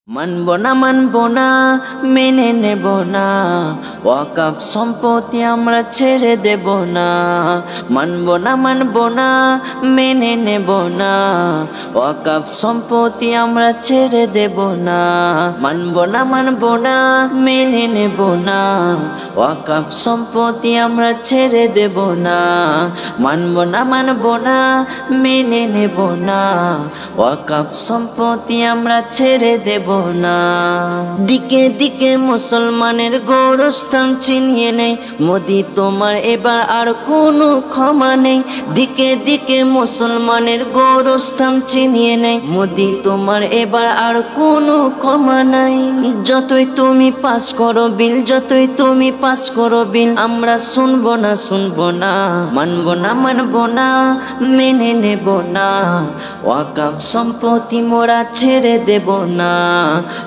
মানব না মেনে নেব না, ওয়াকফ সম্পত্তি আমরা ছেড়ে দেব না। মানব না মেনে নেব না, ওয়াকফ সম্পত্তি আমরা ছেড়ে দেব না। মানব না মেনে নেব না, ওয়াকফ সম্পত্তি আমরা ছেড়ে দেব না। মানব না মেনে নেব না, ওয়াকফ সম্পত্তি আমরা ছেড়ে দেব না। দিকে দিকে মুসলমানের গৌরস্থান ছিনিয়ে নেই মোদি, তোমার এবার আর কোনো ক্ষমা নেই। দিকে দিকে মুসলমানের গৌরস্থান ছিনিয়ে নেই মোদি, তোমার এবার আর কোনো ক্ষমা নাই। যতই তুমি পাস করো বিল, যতই তুমি পাস করো বিল, আমরা শুনবো না। মানব না মেনে নেব না, ওয়াকফ সম্পত্তি মোরা ছেড়ে দেব না।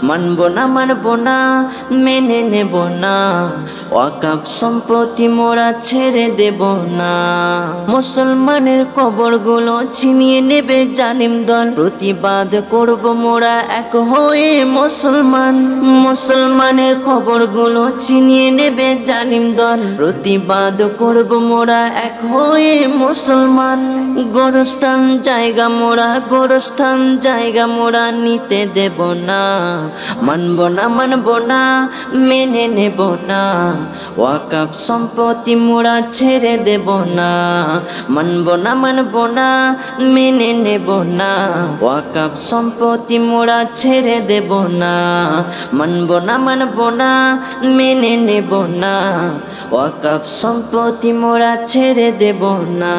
মানব না মেনে নেব না, ওয়াকফ সম্পত্তি মোরা ছেড়ে দেব না। মুসলমানের কবরগুলো ছিনিয়ে নেবে জালিম দল, প্রতিবাদ করব মোরা এক হয়ে মুসলমান। মুসলমানের কবরগুলো ছিনিয়ে নেবে জালিম দল, প্রতিবাদ করব মোরা এক হয়ে মুসলমান। গোরস্থান জায়গা মোরা নিতে দেব না। মানব না মেনে নেব না, ওয়াকফ সম্পত্তি মোরা ছেড়ে দেব না। মানব না মেনে নেব না, ওয়াকফ সম্পত্তি মোরা ছেড়ে দেব না। মানব না মেনে নেব না, ওয়াকফ সম্পত্তি মোরা ছেড়ে দেব না।